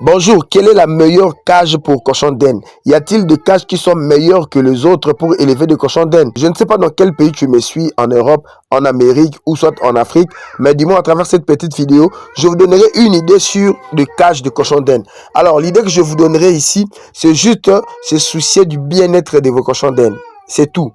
Bonjour, quelle est la meilleure cage pour cochon d'Inde? Y a-t-il des cages qui sont meilleures que les autres pour élever des cochons d'Inde? Je ne sais pas dans quel pays tu me suis, en Europe, en Amérique ou soit en Afrique, mais dis-moi à travers cette petite vidéo, je vous donnerai une idée sur des cages de cochons d'Inde. Alors, l'idée que je vous donnerai ici, c'est juste se soucier du bien-être de vos cochons d'Inde. C'est tout.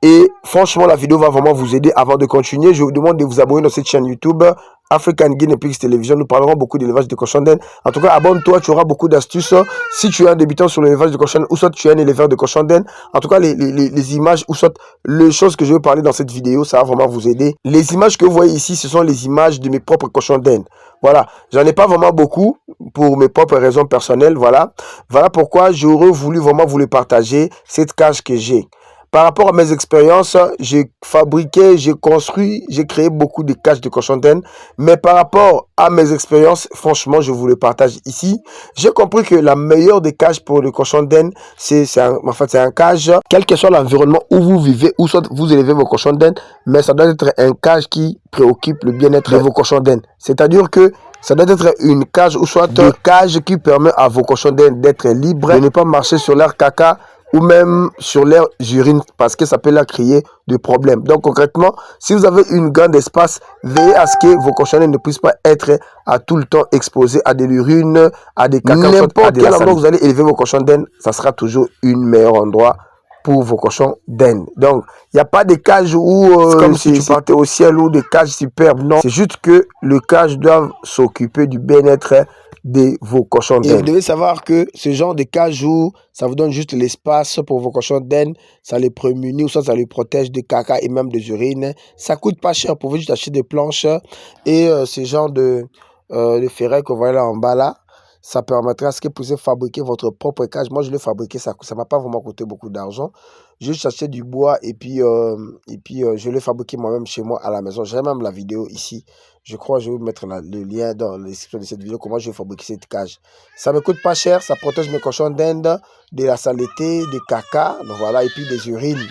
Et franchement, la vidéo va vraiment vous aider. Avant de continuer, je vous demande de vous abonner dans cette chaîne YouTube African Guinea Pigs Television. Nous parlerons beaucoup d'élevage de cochons d'Inde. En tout cas, abonne-toi, tu auras beaucoup d'astuces. Si tu es un débutant sur l'élevage de cochons d'Inde ou soit tu es un éleveur de cochons d'Inde, en tout cas, les images ou soit les choses que je vais parler dans cette vidéo, ça va vraiment vous aider. Les images que vous voyez ici, ce sont les images de mes propres cochons d'Inde. Voilà, j'en ai pas vraiment beaucoup pour mes propres raisons personnelles. Voilà pourquoi j'aurais voulu vraiment vous les partager, cette cage que j'ai. Par rapport à mes expériences, j'ai fabriqué, j'ai construit, j'ai créé beaucoup de cages de cochons d'Inde. Mais par rapport à mes expériences, franchement, je vous le partage ici. J'ai compris que la meilleure des cages pour le cochon d'Inde, c'est un cage, quel que soit l'environnement où vous vivez, ou soit vous élevez vos cochons d'Inde, mais ça doit être un cage qui préoccupe le bien-être de vos cochons d'Inde. C'est-à-dire que ça doit être une cage ou soit une cage qui permet à vos cochons d'Inde d'être libres, de ne pas marcher sur leur caca ou même sur l'air urine parce que ça peut leur créer des problèmes. Donc concrètement, si vous avez une grande espace, veillez à ce que vos cochons ne puissent pas être à tout le temps exposés à de l'urine, à des caca, n'importe quel endroit où vous allez élever vos cochons d'Inde, ça sera toujours un meilleur endroit pour vos cochons d'Inde. Donc, il n'y a pas de cage où c'est comme si tu partais au ciel ou des cages superbes. Non, c'est juste que le cage doit s'occuper du bien-être de vos cochons d'Inde. Et vous devez savoir que ce genre de cage où ça vous donne juste l'espace pour vos cochons d'Inde, ça les prémunit ou ça les protège des caca et même des urines. Ça coûte pas cher. Vous pouvez juste acheter des planches et ce genre de ferraille que vous voyez là en bas là. Ça permettra à ce que vous puissiez fabriquer votre propre cage. Moi, je l'ai fabriqué, ça ne m'a pas vraiment coûté beaucoup d'argent. J'ai juste acheté du bois et puis je l'ai fabriqué moi-même chez moi à la maison. J'ai même la vidéo ici. Je crois que je vais vous mettre le lien dans la description de cette vidéo, comment je vais fabriquer cette cage. Ça ne me coûte pas cher, ça protège mes cochons d'Inde de la saleté, des caca, donc voilà, et puis des urines.